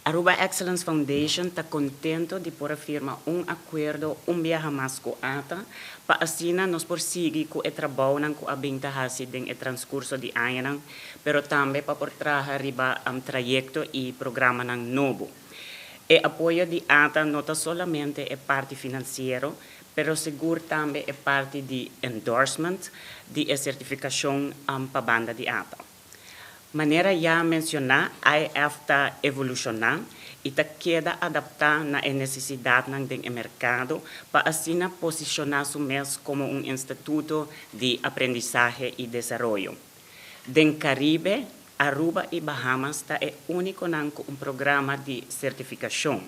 Aruba Excellence Foundation está contento de poder firmar acordo viaje mais com a ATA, para assim nós prosseguir com o trabalho com a bintahasi em o transcurso de ano, pero também para por trazer riba trajeto e programa novo. O apoio de ATA não solamente é parte financeira, pero seguro também é parte de endorsement, de certificação para a banda de ATA. Maneira já mencionar, a IF está evolucionando e está queda adaptar na necessidade do mercado para assim posicionar-se mesmo como instituto de aprendizagem e desenvolvimento. No Caribe, Aruba e Bahamas está único com programa de certificação.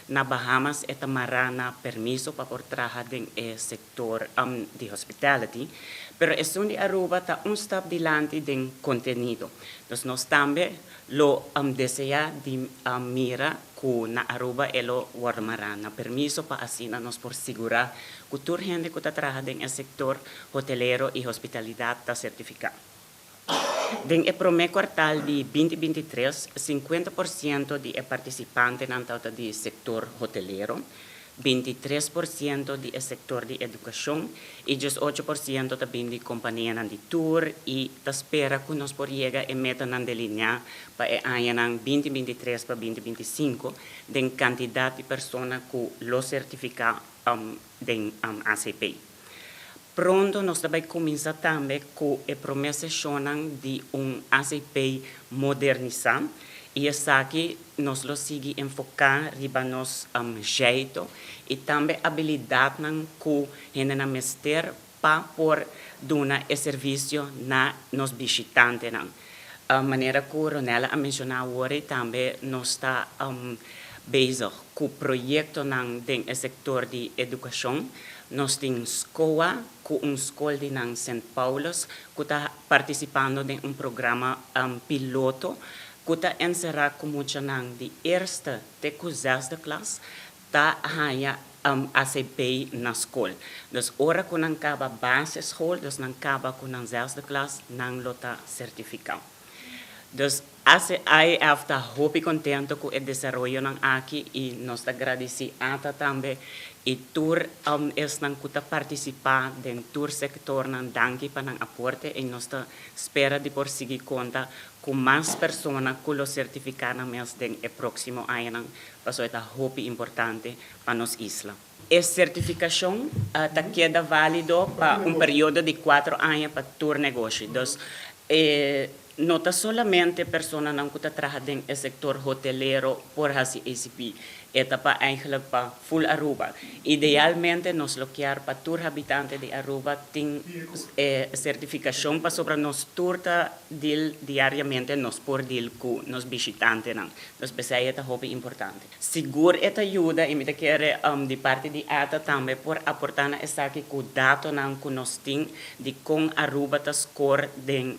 Na Bahamas, é tamarana permiso para por trabalhar no setor de hospitality, pero é de Aruba está step dilante do conteúdo. Então, nós também lo deseja de mira que na Aruba elo warmarana permiso para assim nós por segurar que toda gente que está trabalhando no setor hotelero e hospitalidade está certificado. No primeiro quartal de 2023, 50% de participantes no total do setor hotelero, 23% do setor de educação e 18% também de companhia de tour e espera que nós por chegar a meta na linha para o ano 2023 para 2025 de quantidade de pessoas que lo certificam de ACP. Pronto, nós também começamos também com a promessa de ACP modernizado e essa aqui nós lo sigue enfocar riba nos jeito e também habilidade que gente na mester para por dar serviço na nos visitantes. A maneira que o Ronela mencionou hoje também nós está bezig com o projeto no setor de educação. Nós temos escola, escola de São Paulo, que está participando de programa piloto, que está encerrado com muita de eerste até zesde classe, está ACP na escola. Então, ora que não acaba a basisschool, então não acaba com a zesde classe, não está certificado. Então, a IF está muito contente com o desenvolvimento aqui e nós agradecemos também e tur não kuta participar do tur sector nan danki para nan aporte e nós espera de por seguir conta com mais pessoas que lo certificaram mês do próximo ano, porque é muito importante para nossa isla. A certificação está queda válido para período de 4 anos para tur negócio. Então, não solamente pessoas que estão trabalhando no setor hotelero por esse ACP, etapa eigenlijk para full Aruba. Idealmente nós lo quer para tour habitante de Aruba tem certificação para sobre nós turta diariamente nós por deal com nos visitantes não. Nós pensamos é muito importante. Seguro esta ajuda e me quer de parte de ATA também por aportar essa aqui com dado não que nós tem de com Aruba ta score de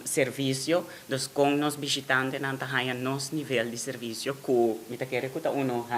serviço dos com nos visitantes não ta haya nos nível de serviço que me quer que ta uno